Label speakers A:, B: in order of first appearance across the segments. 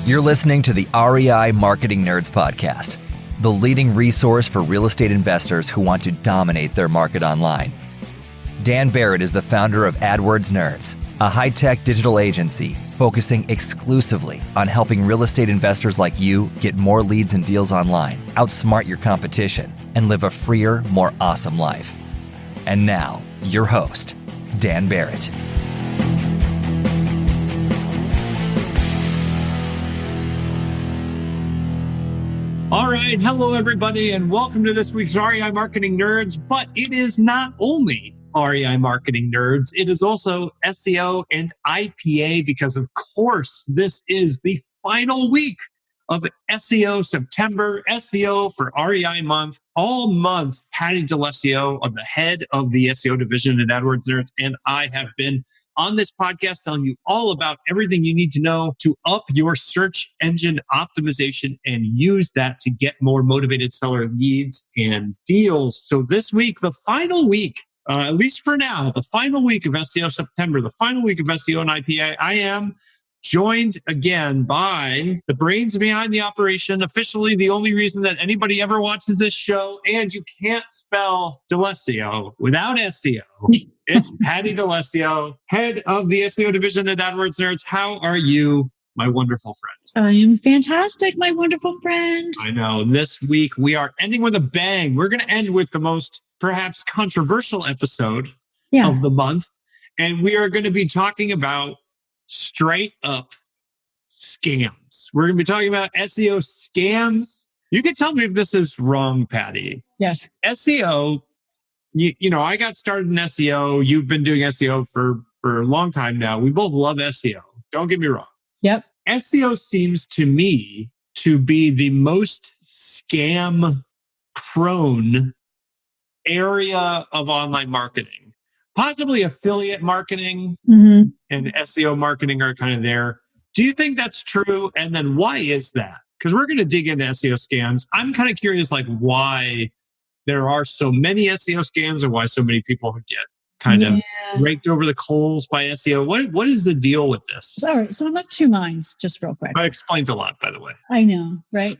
A: You're listening to the REI Marketing Nerds Podcast, the leading resource for real estate investors who want to dominate their market online. Dan Barrett is the founder of AdWords Nerds, a high-tech digital agency focusing exclusively on helping real estate investors like you get more leads and deals online, outsmart your competition, and live a freer, more awesome life. And now, your host, Dan Barrett.
B: All right. Hello, everybody, and welcome to this week's REI Marketing Nerds. But it is not only REI Marketing Nerds. It is also SEO and IPA because, of course, this is the final week of SEO September, SEO for REI month. All month, Patty DeLessio, the head of the SEO division at AdWords Nerds, and I have been on this podcast telling you all about everything you need to know to up your search engine optimization and use that to get more motivated seller leads and deals. So this week, the final week, at least for now, the final week of SEO September, the final week of SEO and IPA, I am joined again by the brains behind the operation, officially the only reason that anybody ever watches this show, and you can't spell DeLessio without SEO. It's Patty DeLessio, head of the SEO division at AdWords Nerds. How are you, my wonderful friend?
C: I am fantastic, my wonderful friend.
B: I know. This week, we are ending with a bang. We're going to end with the most perhaps controversial episode of the month. And we are going to be talking about straight up scams. We're going to be talking about SEO scams. You can tell me if this is wrong, Patty.
C: Yes.
B: SEO, you know, I got started in SEO. You've been doing SEO for a long time now. We both love SEO. Don't get me wrong.
C: Yep.
B: SEO seems to me to be the most scam prone area of online marketing. Possibly affiliate marketing and SEO marketing are kind of there. Do you think that's true? And then why is that? Because we're going to dig into SEO scams. I'm kind of curious, like, why there are so many SEO scams and why so many people get kind of raked over the coals by SEO. What is the deal with this?
C: Sorry. So I'm of two minds, just real quick.
B: That explains a lot, by the way.
C: I know, right?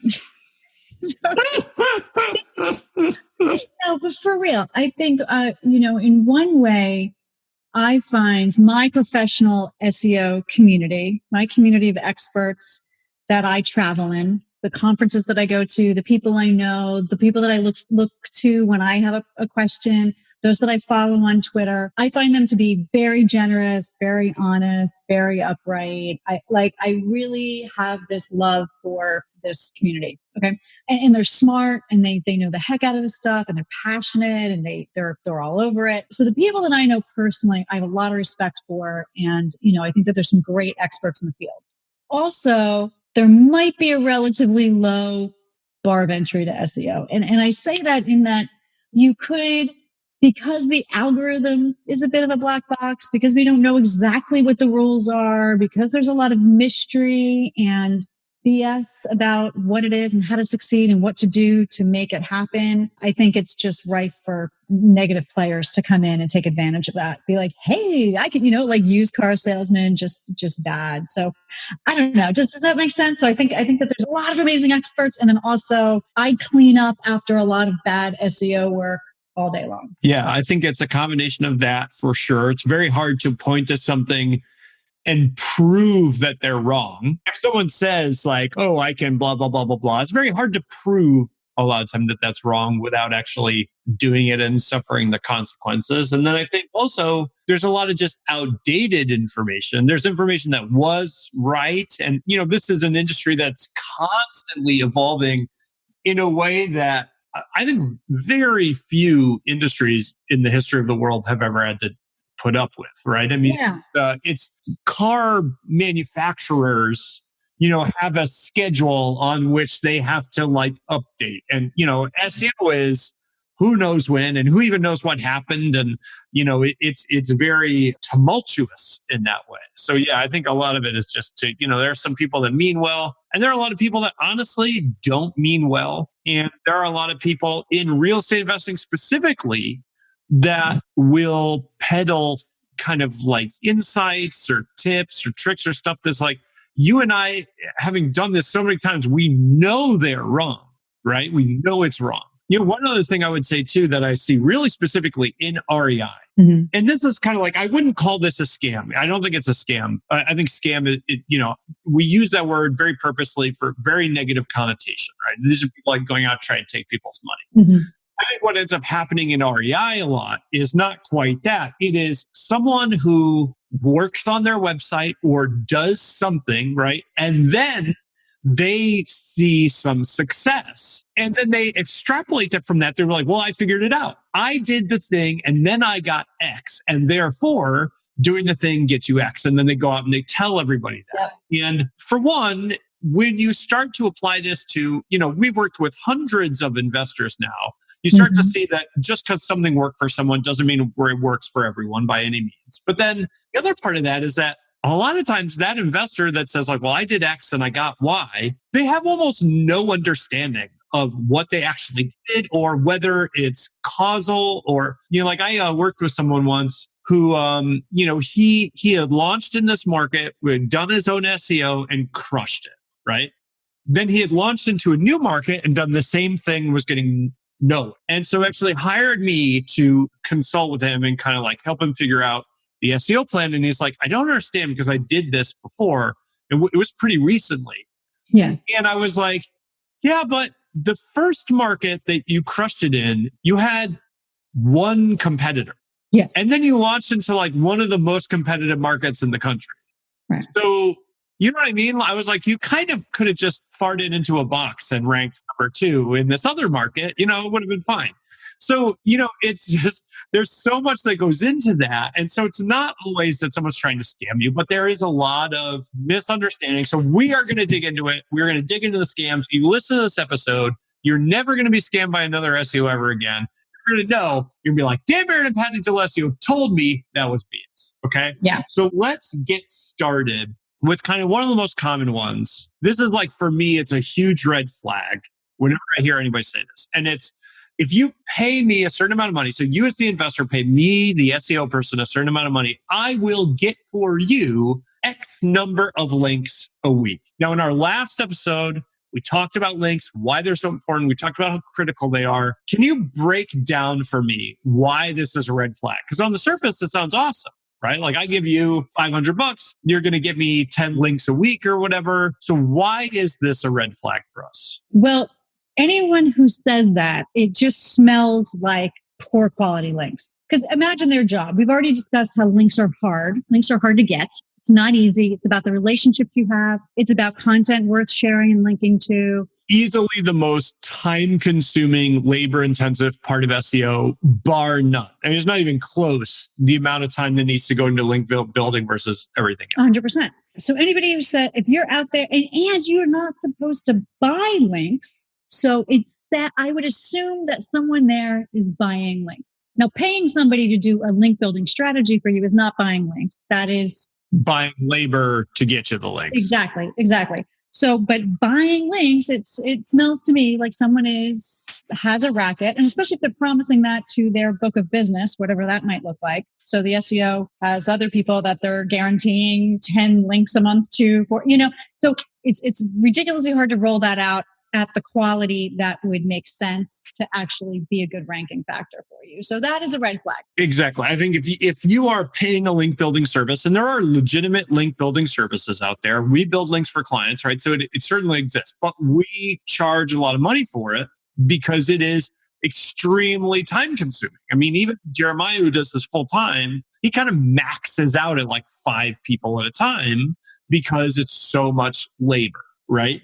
C: No, but for real, I think, in one way, I find my professional SEO community, my community of experts that I travel in, the conferences that I go to, the people I know, the people that I look to when I have a question, those that I follow on Twitter, I find them to be very generous, very honest, very upright. I really have this love for this community. Okay. And they're smart and they know the heck out of this stuff and they're passionate and they're all over it. So the people that I know personally, I have a lot of respect for. And, I think that there's some great experts in the field. Also, there might be a relatively low bar of entry to SEO. And I say that in that you could, because the algorithm is a bit of a black box, because we don't know exactly what the rules are, because there's a lot of mystery and BS about what it is and how to succeed and what to do to make it happen. I think it's just rife for negative players to come in and take advantage of that. Be like, hey, I can, like used car salesman, just bad. So I don't know. Does that make sense? So I think that there's a lot of amazing experts. And then also I clean up after a lot of bad SEO work all day long.
B: Yeah, I think it's a combination of that for sure. It's very hard to point to something and prove that they're wrong. If someone says like, oh, I can blah, blah, blah, blah, blah, it's very hard to prove a lot of time that that's wrong without actually doing it and suffering the consequences. And then I think also there's a lot of just outdated information. There's information that was right. And, this is an industry that's constantly evolving in a way that I think very few industries in the history of the world have ever had to put up with, right? I mean, it's car manufacturers, have a schedule on which they have to update. And, SEO is who knows when and who even knows what happened. And, it's very tumultuous in that way. So yeah, I think a lot of it is just there are some people that mean well, and there are a lot of people that honestly don't mean well. And there are a lot of people in real estate investing specifically that will peddle kind of like insights or tips or tricks or stuff that's like, you and I, having done this so many times, we know they're wrong, right? We know it's wrong. One other thing I would say too that I see really specifically in REI, and this is kind of like, I wouldn't call this a scam. I don't think it's a scam. I think scam is, we use that word very purposely for very negative connotation, right? These are people like going out trying to take people's money. I think what ends up happening in REI a lot is not quite that. It is someone who works on their website or does something, right? And then they see some success and then they extrapolate that from that. They're like, well, I figured it out. I did the thing and then I got X, and therefore doing the thing gets you X. And then they go out and they tell everybody that. Yep. And for one, when you start to apply this to, we've worked with hundreds of investors now. You start to see that just because something worked for someone doesn't mean it works for everyone by any means. But then the other part of that is that a lot of times that investor that says like, well, I did X and I got Y, they have almost no understanding of what they actually did or whether it's causal or, like I worked with someone once who, he had launched in this market, had done his own SEO and crushed it, right? Then he had launched into a new market and done the same thing, was getting no. And so actually hired me to consult with him and kind of like help him figure out the SEO plan. And he's like, I don't understand because I did this before. It was pretty recently.
C: Yeah.
B: And I was like, yeah, but the first market that you crushed it in, you had one competitor.
C: Yeah.
B: And then you launched into like one of the most competitive markets in the country.
C: Right.
B: So, you know what I mean? I was like, you kind of could have just farted into a box and ranked number 2 in this other market, it would have been fine. So, it's just, there's so much that goes into that. And so it's not always that someone's trying to scam you, but there is a lot of misunderstanding. So we are going to dig into it. We're going to dig into the scams. You listen to this episode, you're never going to be scammed by another SEO ever again. You're going to know, you're going to be like, Dan Barrett and Patty D'Alessio told me that was BS. Okay.
C: Yeah.
B: So let's get started with kind of one of the most common ones. This is like, for me, it's a huge red flag whenever I hear anybody say this. And it's, if you pay me a certain amount of money, so you as the investor pay me, the SEO person, a certain amount of money, I will get for you X number of links a week. Now, in our last episode, we talked about links, why they're so important. We talked about how critical they are. Can you break down for me why this is a red flag? Because on the surface, it sounds awesome. Right? Like I give you $500, you're going to get me 10 links a week or whatever. So why is this a red flag for us?
C: Well, anyone who says that, it just smells like poor quality links. Because imagine their job. We've already discussed how links are hard. Links are hard to get. It's not easy. It's about the relationships you have. It's about content worth sharing and linking to.
B: Easily the most time-consuming, labor-intensive part of SEO, bar none. I mean, it's not even close, the amount of time that needs to go into link building versus everything else.
C: 100%. So anybody who said, if you're out there, and you're not supposed to buy links, so it's that I would assume that someone there is buying links. Now, paying somebody to do a link building strategy for you is not buying links. That is
B: buying labor to get you the links.
C: Exactly. So, but buying links, it smells to me like someone has a racket, and especially if they're promising that to their book of business, whatever that might look like. So the SEO has other people that they're guaranteeing 10 links a month to, so it's ridiculously hard to roll that out at the quality that would make sense to actually be a good ranking factor for you. So that is a red flag.
B: Exactly. I think if you are paying a link building service, and there are legitimate link building services out there, we build links for clients, right? So it certainly exists, but we charge a lot of money for it because it is extremely time consuming. I mean, even Jeremiah, who does this full time, he kind of maxes out at like 5 people at a time because it's so much labor, right?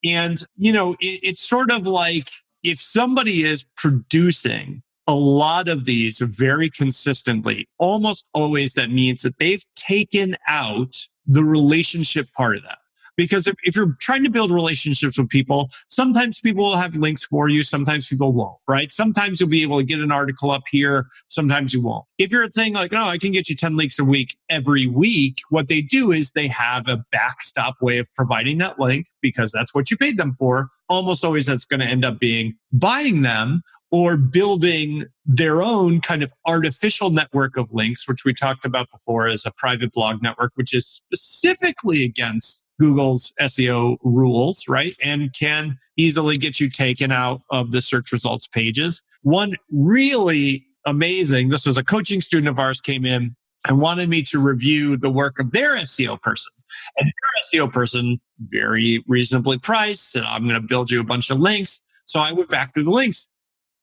B: And, it's sort of like if somebody is producing a lot of these very consistently, almost always that means that they've taken out the relationship part of that. Because if you're trying to build relationships with people, sometimes people will have links for you, sometimes people won't, right? Sometimes you'll be able to get an article up here, sometimes you won't. If you're saying like, no, I can get you 10 links a week every week, what they do is they have a backstop way of providing that link because that's what you paid them for. Almost always that's going to end up being buying them or building their own kind of artificial network of links, which we talked about before as a private blog network, which is specifically against Google's SEO rules, right? And can easily get you taken out of the search results pages. One really amazing, this was a coaching student of ours came in and wanted me to review the work of their SEO person. And their SEO person, very reasonably priced, said, I'm going to build you a bunch of links. So I went back through the links.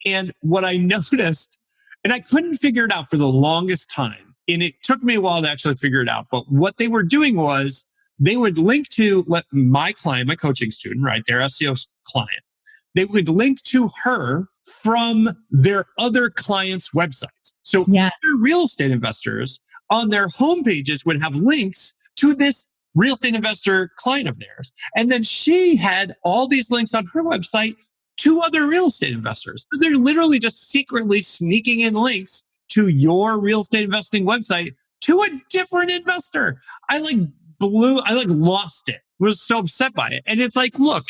B: And what I noticed, and I couldn't figure it out for the longest time, and it took me a while to actually figure it out, but what they were doing was they would link to my client, my coaching student, right, their SEO client. They would link to her from their other clients' websites. So other real estate investors on their homepages would have links to this real estate investor client of theirs. And then she had all these links on her website to other real estate investors. So they're literally just secretly sneaking in links to your real estate investing website to a different investor. I lost it. Was so upset by it. And it's like, look,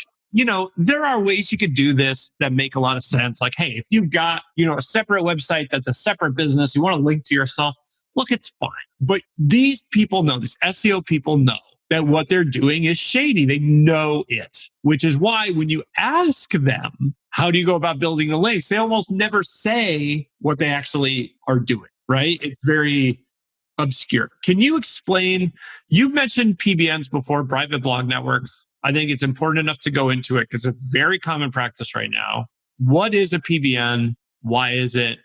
B: there are ways you could do this that make a lot of sense. Like, hey, if you've got, a separate website that's a separate business, you want to link to yourself, look, it's fine. But these people know, these SEO people know that what they're doing is shady. They know it, which is why when you ask them, how do you go about building the links? They almost never say what they actually are doing, right? It's very obscure. Can you explain, you've mentioned PBNs before, private blog networks. I think it's important enough to go into it because it's a very common practice right now. What is a PBN? Why is it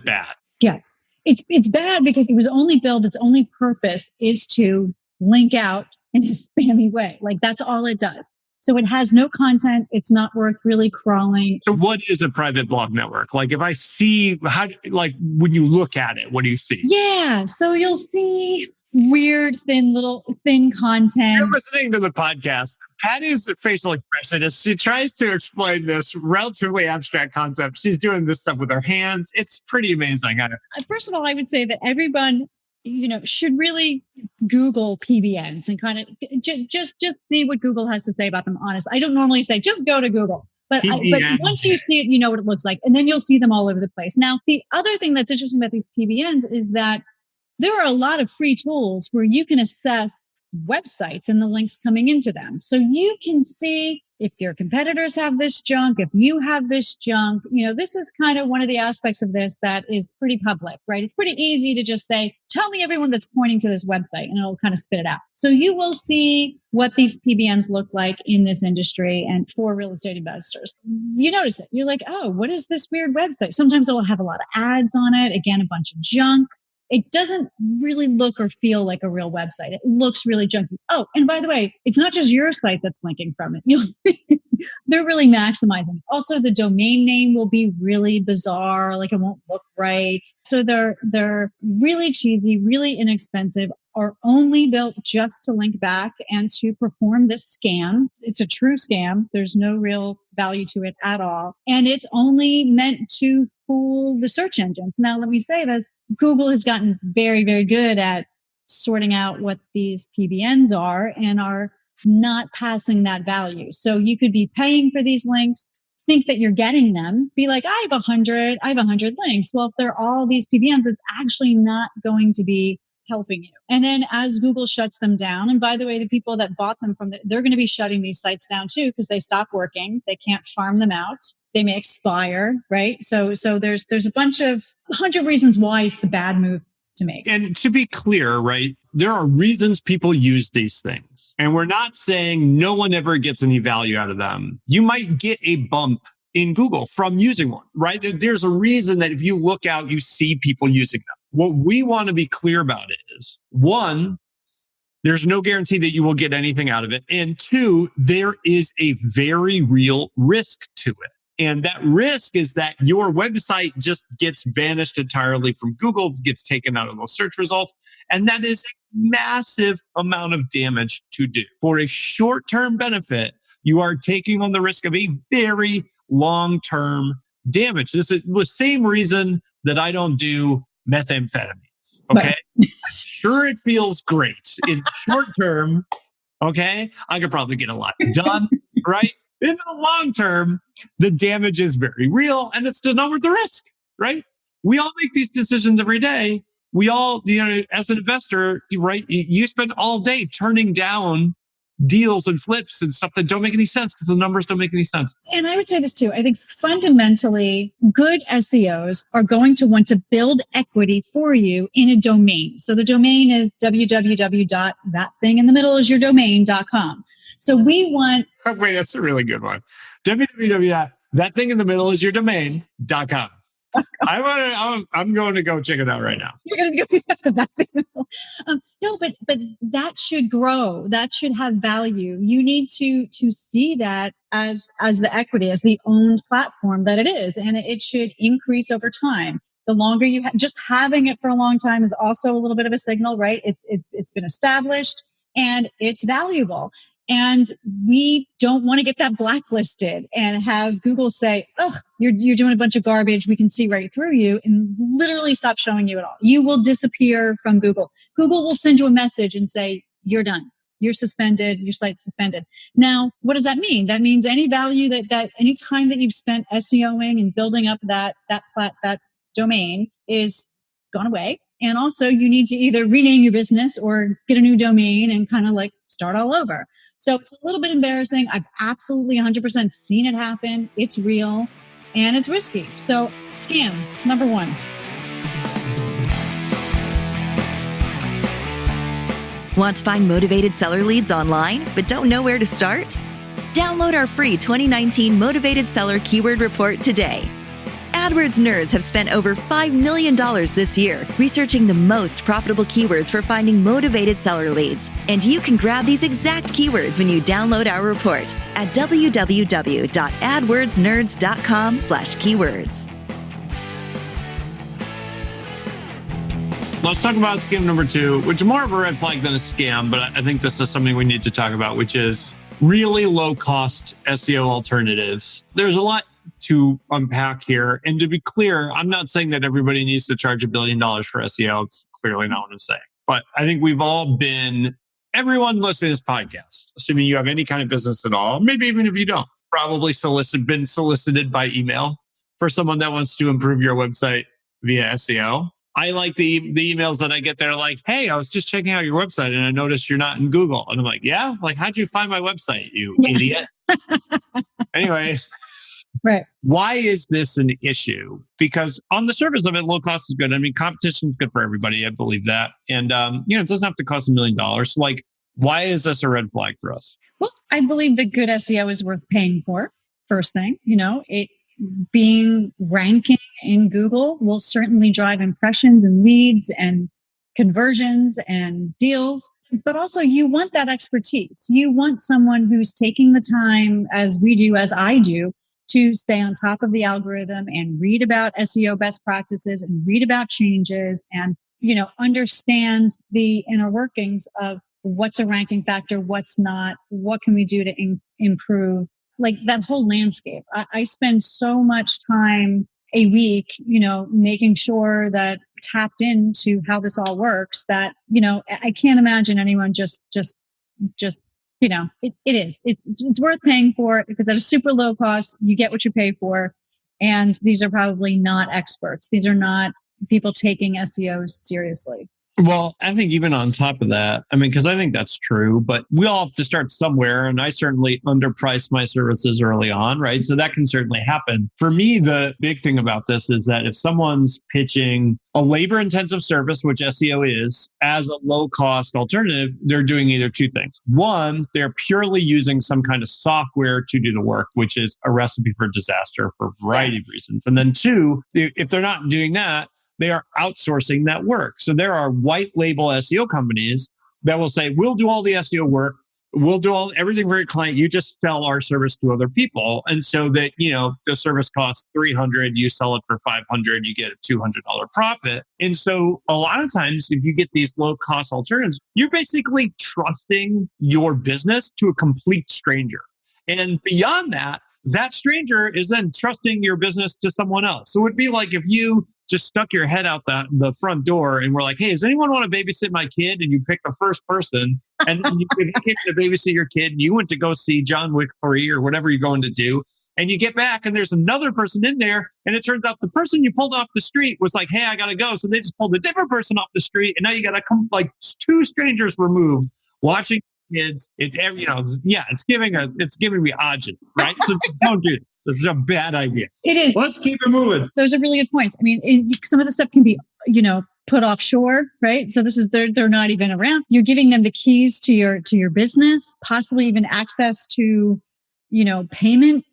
B: bad?
C: Yeah, it's bad because it was only built, its only purpose is to link out in a spammy way. Like that's all it does. So it has no content. It's not worth really crawling.
B: So what is a private blog network? Like if I see when you look at it, what do you see?
C: Yeah. So you'll see weird, thin content.
B: You're listening to the podcast. Patty's facial expression as she tries to explain this relatively abstract concept. She's doing this stuff with her hands. It's pretty amazing.
C: First of all, I would say that everyone, should really Google PBNs and kind of just see what Google has to say about them. Honest, I don't normally say just go to Google, but once you see it, you know what it looks like, and then you'll see them all over the place. Now, the other thing that's interesting about these PBNs is that there are a lot of free tools where you can assess websites and the links coming into them. So you can see if your competitors have this junk, if you have this junk. This is kind of one of the aspects of this that is pretty public, right? It's pretty easy to just say, tell me everyone that's pointing to this website, and it'll kind of spit it out. So you will see what these PBNs look like in this industry and for real estate investors. You notice it. You're like, oh, what is this weird website? Sometimes it will have a lot of ads on it. Again, a bunch of junk. It doesn't really look or feel like a real website. It looks really junky. Oh, and by the way, it's not just your site that's linking from it. You'll see they're really maximizing. Also, the domain name will be really bizarre. Like it won't look right. So they're really cheesy, really inexpensive, are only built just to link back and to perform this scam. It's a true scam. There's no real value to it at all. And it's only meant to fool the search engines. Now, let me say this. Google has gotten very, very good at sorting out what these PBNs are and are not passing that value. So you could be paying for these links, think that you're getting them, be like, I have 100 links. Well, if they're all these PBNs, it's actually not going to be helping you. And then as Google shuts them down, and by the way, the people that bought them they're going to be shutting these sites down too, because they stop working. They can't farm them out. They may expire, right? So there's a bunch of 100 reasons why it's the bad move to make.
B: And to be clear, right, there are reasons people use these things. And we're not saying no one ever gets any value out of them. You might get a bump in Google from using one, right? There's a reason that if you look out, you see people using them. What we want to be clear about is, one, there's no guarantee that you will get anything out of it. And two, there is a very real risk to it. And that risk is that your website just gets vanished entirely from Google, gets taken out of those search results. And that is a massive amount of damage to do. For a short-term benefit, you are taking on the risk of a very long-term damage. This is the same reason that I don't do methamphetamines. Okay. Right. Sure, it feels great in short term. Okay. I could probably get a lot done. Right. In the long term, the damage is very real and it's just not worth the risk. Right. We all make these decisions every day. We all, as an investor, right, you spend all day turning down deals and flips and stuff that don't make any sense because the numbers don't make any sense.
C: And I would say this too. I think fundamentally good SEOs are going to want to build equity for you in a domain. So the domain is www.thatthinginthemiddleisyourdomain.com. So we want...
B: Oh, wait, that's a really good one. www.thatthinginthemiddleisyourdomain.com. I'm going to go check it out right now.
C: You're going to go that thing. No, but that should grow. That should have value. You need to see that as the equity, as the owned platform that it is, and it should increase over time. The longer you just having it for a long time is also a little bit of a signal, right? It's been established and it's valuable. And we don't want to get that blacklisted and have Google say, "Oh, you're doing a bunch of garbage. We can see right through you," and literally stop showing you at all. You will disappear from Google. Google will send you a message and say, "You're done. You're suspended. Your site's suspended." Now, what does that mean? That means any value that any time that you've spent SEOing and building up that domain is gone away. And also, you need to either rename your business or get a new domain and kind of like start all over. So it's a little bit embarrassing. I've absolutely 100% seen it happen. It's real and it's risky. So scam, number one.
D: Want to find motivated seller leads online, but don't know where to start? Download our free 2019 Motivated Seller Keyword Report today. AdWords nerds have spent over $5 million this year researching the most profitable keywords for finding motivated seller leads. And you can grab these exact keywords when you download our report at www.adwordsnerds.com/keywords.
B: Let's talk about scam number 2, which is more of a red flag than a scam, but I think this is something we need to talk about, which is really low cost SEO alternatives. There's a lot to unpack here. And to be clear, I'm not saying that everybody needs to charge $1 billion for SEO. It's clearly not what I'm saying. But I think we've all everyone listening to this podcast, assuming you have any kind of business at all, maybe even if you don't, probably been solicited by email for someone that wants to improve your website via SEO. I like the emails that I get there like, "Hey, I was just checking out your website and I noticed you're not in Google." And I'm like, "Yeah? Like, how'd you find my website, you idiot?" Anyway.
C: Right.
B: Why is this an issue? Because on the surface of it, low cost is good. I mean, competition is good for everybody. I believe that. And, it doesn't have to cost $1 million. Like, why is this a red flag for us?
C: Well, I believe that good SEO is worth paying for. First thing, it being ranking in Google will certainly drive impressions and leads and conversions and deals. But also you want that expertise. You want someone who's taking the time, as we do, as I do, to stay on top of the algorithm and read about SEO best practices and read about changes and, understand the inner workings of what's a ranking factor, what's not, what can we do to improve, like that whole landscape. I spend so much time a week, making sure that tapped into how this all works that, I can't imagine anyone just it's worth paying for because at a super low cost, you get what you pay for. And these are probably not experts. These are not people taking SEO seriously.
B: Well, I think even on top of that, because I think that's true, but we all have to start somewhere. And I certainly underpriced my services early on, right? So that can certainly happen. For me, the big thing about this is that if someone's pitching a labor-intensive service, which SEO is, as a low-cost alternative, they're doing either two things. One, they're purely using some kind of software to do the work, which is a recipe for disaster for a variety of reasons. And then two, if they're not doing that, they are outsourcing that work. So there are white label SEO companies that will say, we'll do all the SEO work. We'll do everything for your client. You just sell our service to other people. And so that, the service costs $300, you sell it for $500, you get a $200 profit. And so a lot of times, if you get these low cost alternatives, you're basically trusting your business to a complete stranger. And beyond that, that stranger is then trusting your business to someone else. So it would be like if you just stuck your head out the front door and were like, "Hey, does anyone want to babysit my kid?" And you pick the first person, and then you came to babysit your kid, and you went to go see John Wick 3 or whatever you're going to do, and you get back, and there's another person in there, and it turns out the person you pulled off the street was like, "Hey, I gotta go," so they just pulled a different person off the street, and now you gotta come like two strangers removed watching kids. It's giving me agita, right? So don't do it. It's a bad idea.
C: It is.
B: Let's keep it moving.
C: Those are really good points. I mean, some of the stuff can be, put offshore, right? So this is, they're not even around. You're giving them the keys to your business, possibly even access to, payment.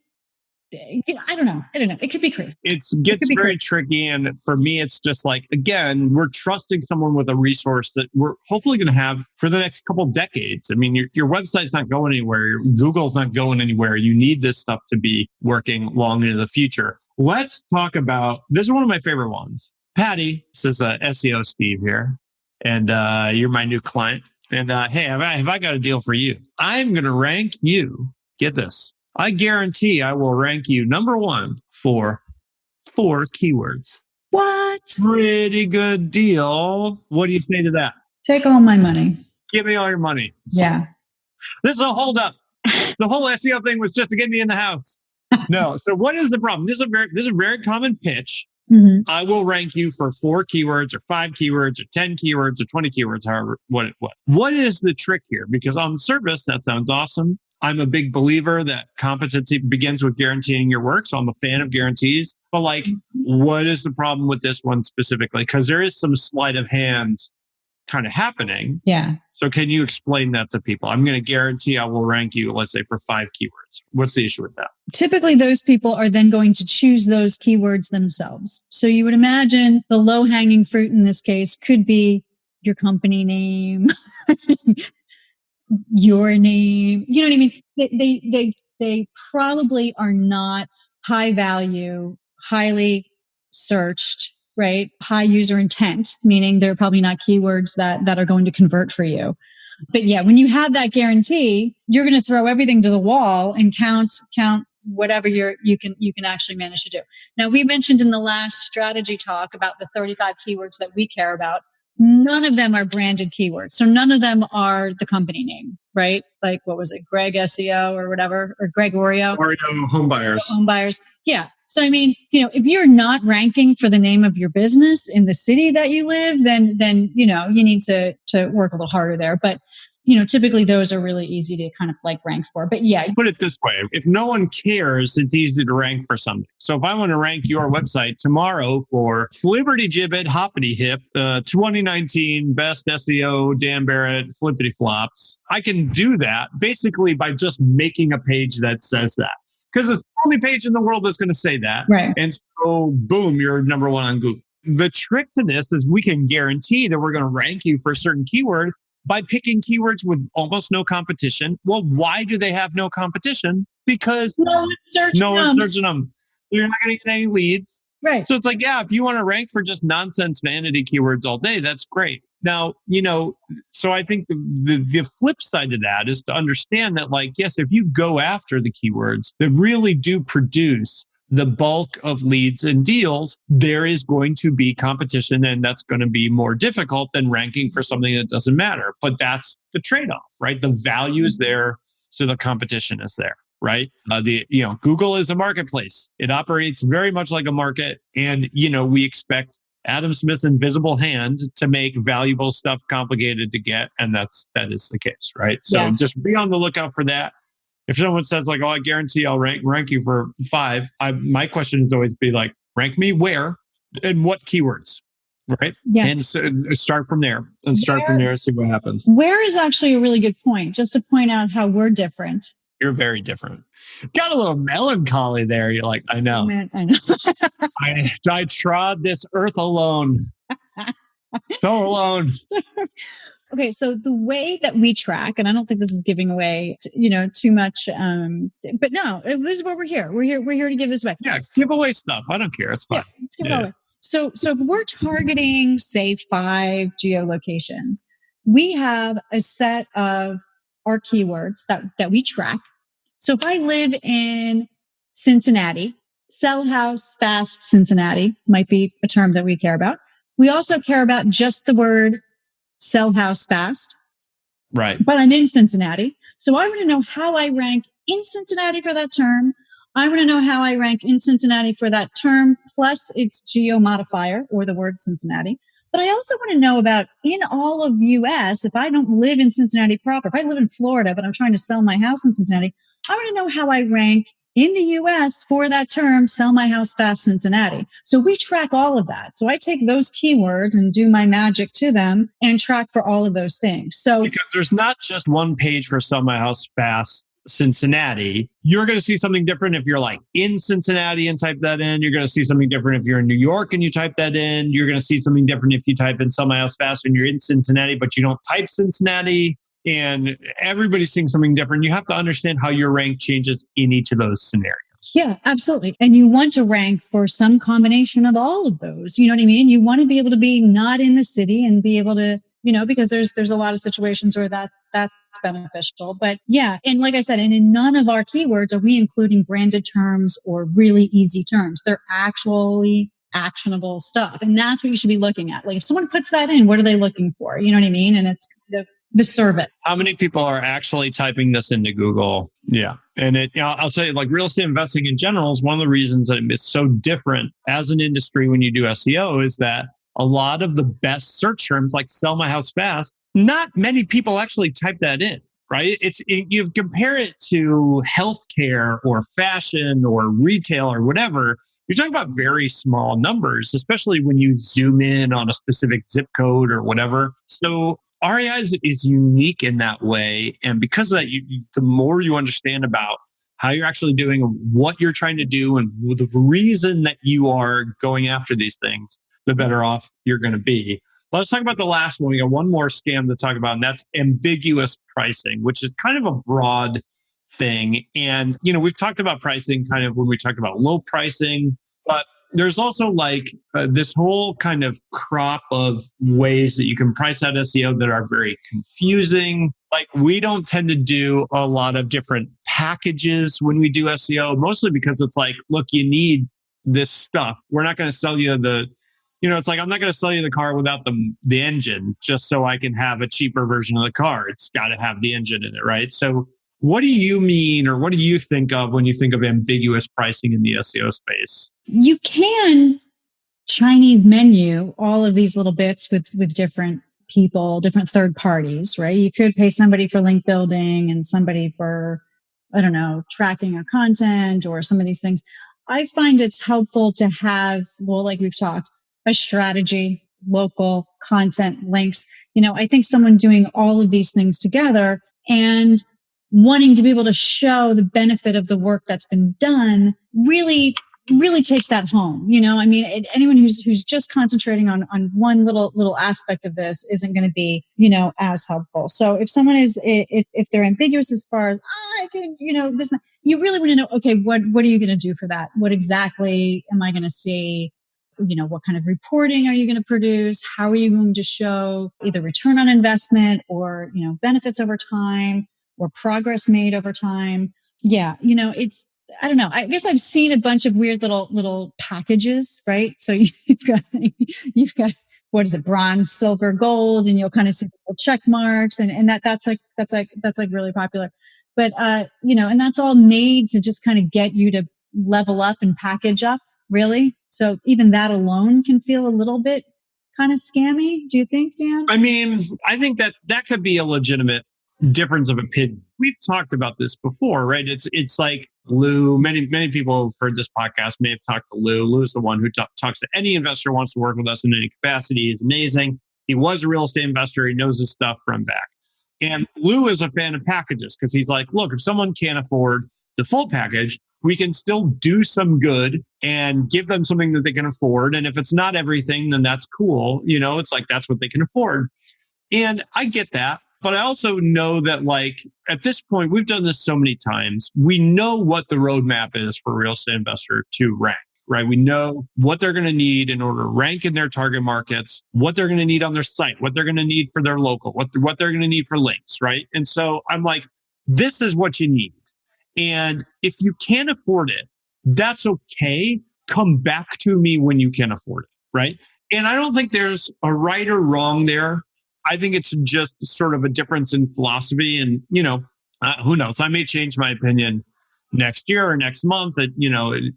C: I don't know. It could be crazy.
B: It gets very tricky. And for me, it's just like, again, we're trusting someone with a resource that we're hopefully going to have for the next couple of decades. I mean, your website's not going anywhere. Google's not going anywhere. You need this stuff to be working long into the future. Let's talk about, this is one of my favorite ones. Patty, this is SEO Steve here, and you're my new client. And hey, have I got a deal for you? I'm going to rank you. Get this. I guarantee I will rank you number one for 4 keywords.
C: What?
B: Pretty good deal. What do you say to that?
C: Take all my money.
B: Give me all your money.
C: Yeah.
B: This is a holdup. The whole SEO thing was just to get me in the house. No. So what is the problem? This is a very common pitch.
C: Mm-hmm.
B: I will rank you for 4 keywords or 5 keywords or 10 keywords or 20 keywords, however, what is the trick here? Because on the surface, that sounds awesome. I'm a big believer that competency begins with guaranteeing your work. So I'm a fan of guarantees. But what is the problem with this one specifically? Because there is some sleight of hand kind of happening.
C: Yeah.
B: So can you explain that to people? I'm going to guarantee I will rank you, let's say, for 5 keywords. What's the issue with that?
C: Typically, those people are then going to choose those keywords themselves. So you would imagine the low-hanging fruit in this case could be your company name, your name. You know what I mean? They probably are not high value, highly searched, right? High user intent, meaning they're probably not keywords that are going to convert for you. But yeah, when you have that guarantee, you're going to throw everything to the wall and count whatever you can actually manage to do. Now, we mentioned in the last strategy talk about the 35 keywords that we care about. None of them are branded keywords. So none of them are the company name, right? Like, what was it? Greg SEO or whatever, or Greg Oreo.
B: Oreo home buyers.
C: Yeah. So, I mean, if you're not ranking for the name of your business in the city that you live, then, you need to work a little harder there. But, typically those are really easy to kind of rank for. But yeah.
B: Put it this way. If no one cares, it's easy to rank for something. So if I want to rank your website tomorrow for Flibberty Gibbet Hoppity Hip, 2019 Best SEO Dan Barrett Flippity Flops, I can do that basically by just making a page that says that. Because it's the only page in the world that's going to say that.
C: Right.
B: And so, boom, you're number one on Google. The trick to this is we can guarantee that we're going to rank you for a certain keyword by picking keywords with almost no competition. Well, why do they have no competition? Because
C: no one's
B: searching them. You're not going to get any leads.
C: Right.
B: So it's like, yeah, if you want to rank for just nonsense vanity keywords all day, that's great. Now, so I think the flip side of that is to understand that, yes, if you go after the keywords that really do produce the bulk of leads and deals, there is going to be competition, and that's going to be more difficult than ranking for something that doesn't matter. But that's the trade-off, right? The value is there, so the competition is there, right? Google is a marketplace. It operates very much like a market, and we expect Adam Smith's invisible hand to make valuable stuff complicated to get, and that is the case, right? So just be on the lookout for that. If someone says I guarantee I'll rank you for 5, my question is always be rank me where and what keywords, right?
C: Yeah.
B: And so start from there and see what happens.
C: Where is actually a really good point, just to point out how we're different.
B: You're very different. Got a little melancholy there. You're like, I know.
C: Oh, man, I know.
B: I trod this earth alone. So alone.
C: Okay, so the way that we track, and I don't think this is giving away, too much. But no, this is what we're here. We're here to give this away.
B: Yeah, give away stuff. I don't care. It's fine.
C: Yeah, let's give it all away. So if we're targeting, say, 5 geolocations, we have a set of our keywords that we track. So if I live in Cincinnati, sell house fast Cincinnati might be a term that we care about. We also care about just the word sell house fast.
B: Right.
C: But I'm in Cincinnati. So I want to know how I rank in Cincinnati for that term. I want to know how I rank in Cincinnati for that term, plus its geo modifier, or the word Cincinnati, But I also want to know about in all of US, if I don't live in Cincinnati proper, if I live in Florida, but I'm trying to sell my house in Cincinnati, I want to know how I rank in the US for that term, sell my house fast Cincinnati. So we track all of that. So I take those keywords and do my magic to them and track for all of those things. So
B: because there's not just one page for sell my house fast Cincinnati. You're going to see something different if you're like in Cincinnati and type that in. You're going to see something different if you're in New York and you type that in. You're going to see something different if you type in sell my house fast and you're in Cincinnati, but you don't type Cincinnati. And everybody's seeing something different. You have to understand how your rank changes in each of those scenarios.
C: Yeah, absolutely. And you want to rank for some combination of all of those. You know what I mean? You want to be able to be not in the city and be able to, because there's a lot of situations where that's beneficial. But yeah, and like I said, and in none of our keywords are we including branded terms or really easy terms. They're actually actionable stuff. And that's what you should be looking at. Like if someone puts that in, what are they looking for? You know what I mean? And it's kind of the serve it.
B: How many people are actually typing this into Google? Yeah. And I'll tell you, like real estate investing in general is one of the reasons that it's so different as an industry when you do SEO is that a lot of the best search terms like sell my house fast, not many people actually type that in, right? You compare it to healthcare or fashion or retail or whatever. You're talking about very small numbers, especially when you zoom in on a specific zip code or whatever. So REI is unique in that way. And because of that, the more you understand about how you're actually doing and what you're trying to do and the reason that you are going after these things, the better off you're going to be. Let's talk about the last one. We got one more scam to talk about, and that's ambiguous pricing, which is kind of a broad thing. And, we've talked about pricing kind of when we talked about low pricing, but there's also like this whole kind of crop of ways that you can price out SEO that are very confusing. Like we don't tend to do a lot of different packages when we do SEO, mostly because it's like, look, you need this stuff. We're not going to sell you it's like, I'm not going to sell you the car without the engine just so I can have a cheaper version of the car. It's got to have the engine in it, right? So what do you mean, or what do you think of when you think of ambiguous pricing in the SEO space?
C: You can Chinese menu all of these little bits with different people, different third parties, right? You could pay somebody for link building and somebody for, I don't know, tracking of content or some of these things. I find it's helpful to have, well, like we've talked, a strategy, local content, links. I think someone doing all of these things together and wanting to be able to show the benefit of the work that's been done really takes that home. Anyone who's just concentrating on one little aspect of this isn't going to be, as helpful. So if someone if they're ambiguous as far as, I could, this, you really want to know, okay, what are you going to do for that? What exactly am I going to see? What kind of reporting are you going to produce? How are you going to show either return on investment or, benefits over time or progress made over time? Yeah. I don't know. I guess I've seen a bunch of weird little packages, right? So you've got, what is it? Bronze, silver, gold, and you'll kind of see check marks and that's really popular. But, and that's all made to just kind of get you to level up and package up. Really? So even that alone can feel a little bit kind of scammy. Do you think, Dan?
B: I mean, I think that could be a legitimate difference of opinion. We've talked about this before, right? It's like Lou. Many people who've heard this podcast may have talked to Lou. Lou's the one who talks to any investor who wants to work with us in any capacity. He's amazing. He was a real estate investor. He knows his stuff from back. And Lou is a fan of packages because he's like, look, if someone can't afford the full package, we can still do some good and give them something that they can afford. And if it's not everything, then that's cool. It's like, that's what they can afford. And I get that. But I also know that like at this point, we've done this so many times. We know what the roadmap is for a real estate investor to rank, right? We know what they're going to need in order to rank in their target markets, what they're going to need on their site, what they're going to need for their local, what they're going to need for links, right? And so I'm like, this is what you need. And if you can't afford it, that's okay. Come back to me when you can afford it, right? And I don't think there's a right or wrong there. I think it's just sort of a difference in philosophy. And, who knows? I may change my opinion next year or next month. That,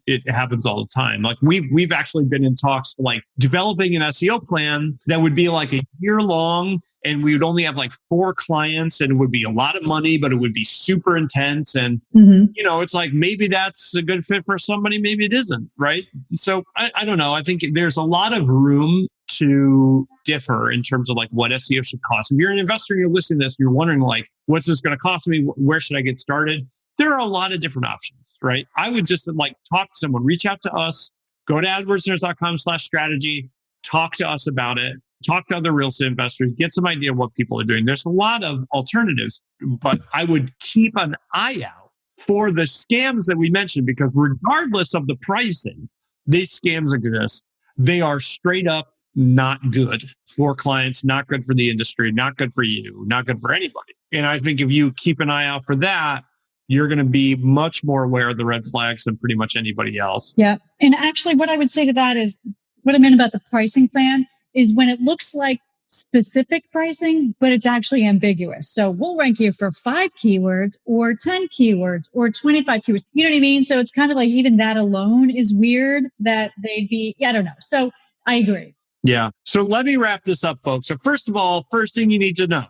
B: it happens all the time. Like we've actually been in talks for like developing an SEO plan that would be like a year long, and we would only have like 4 clients, and it would be a lot of money, but it would be super intense. And, it's like, maybe that's a good fit for somebody. Maybe it isn't. Right. So I don't know. I think there's a lot of room to differ in terms of like what SEO should cost. If you're an investor, you're listening to this, you're wondering like, what's this going to cost me? Where should I get started? There are a lot of different options, right? I would just like talk to someone, reach out to us, go to adwordsnerds.com/strategy, talk to us about it, talk to other real estate investors, get some idea of what people are doing. There's a lot of alternatives, but I would keep an eye out for the scams that we mentioned, because regardless of the pricing, these scams exist. They are straight up not good for clients, not good for the industry, not good for you, not good for anybody. And I think if you keep an eye out for that, you're going to be much more aware of the red flags than pretty much anybody else.
C: Yeah. And actually, what I would say to that is what I meant about the pricing plan is when it looks like specific pricing, but it's actually ambiguous. So we'll rank you for 5 keywords or 10 keywords or 25 keywords. You know what I mean? So it's kind of like even that alone is weird that they'd be, I don't know. So I agree.
B: Yeah. So let me wrap this up, folks. So first of all, first thing you need to know,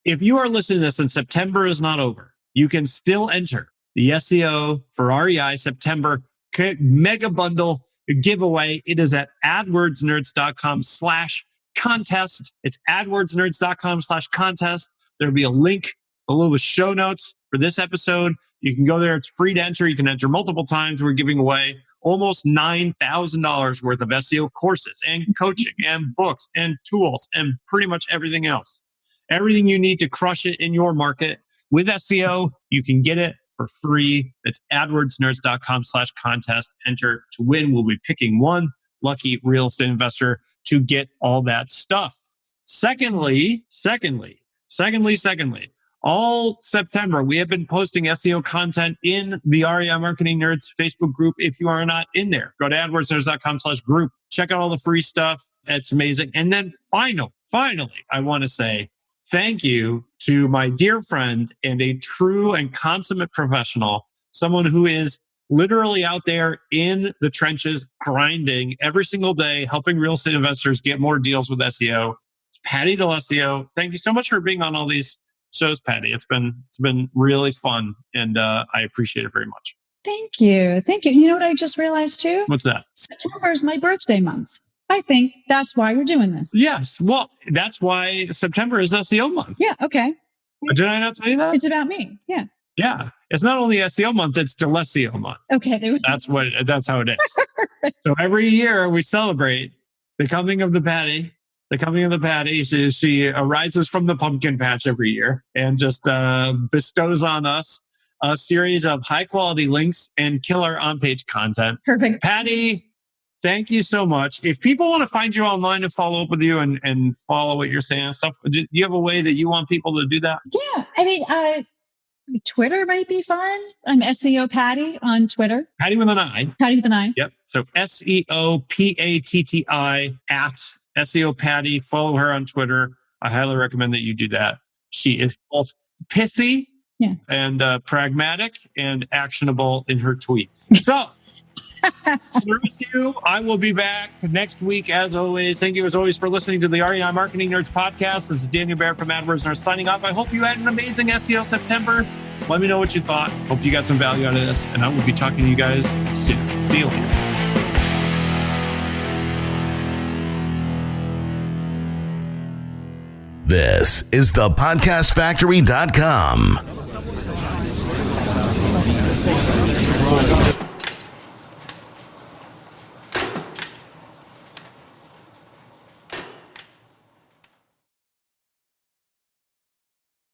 B: if you are listening to this and September is not over, you can still enter the SEO for REI September mega bundle giveaway. It is at adwordsnerds.com/contest. It's adwordsnerds.com/contest. There'll be a link below the show notes for this episode. You can go there. It's free to enter. You can enter multiple times. We're giving away almost $9,000 worth of SEO courses and coaching and books and tools and pretty much everything else. Everything you need to crush it in your market with SEO, you can get it for free. It's adwordsnerds.com/contest. Enter to win. We'll be picking one lucky real estate investor to get all that stuff. Secondly, all September, we have been posting SEO content in the REI Marketing Nerds Facebook group. If you are not in there, go to adwordsnerds.com/group. Check out all the free stuff. It's amazing. And then finally, I want to say thank you to my dear friend and a true and consummate professional, someone who is literally out there in the trenches, grinding every single day, helping real estate investors get more deals with SEO. It's Patty D'Alessio. Thank you so much for being on all these shows, Patty. It's been really fun, and I appreciate it very much.
C: Thank you. You know what I just realized too?
B: What's that?
C: September is my birthday month. I think that's why we're doing this.
B: Yes. Well, that's why September is SEO month.
C: Yeah. Okay.
B: Did I not tell you that?
C: It's about me. Yeah.
B: Yeah. It's not only SEO month, it's D'Alessio month.
C: Okay.
B: That's how it is. So every year we celebrate the coming of the Patty. She arises from the pumpkin patch every year and just bestows on us a series of high quality links and killer on-page content.
C: Perfect.
B: Patty, thank you so much. If people want to find you online and follow up with you and follow what you're saying and stuff, do you have a way that you want people to do that?
C: Yeah. I mean, Twitter might be fun. I'm SEO Patty on Twitter.
B: Patty with an I.
C: Patty with an I.
B: Yep. So SEOPATTI at SEO Patty. Follow her on Twitter. I highly recommend that you do that. She is both pithy and pragmatic and actionable in her tweets. So, for you, I will be back next week as always. Thank you as always for listening to the REI Marketing Nerds podcast. This is Daniel Barrett from AdWords Nerds signing off. I hope you had an amazing SEO September. Let me know what you thought. Hope you got some value out of this, and I will be talking to you guys soon. See you later.
E: This is thepodcastfactory.com.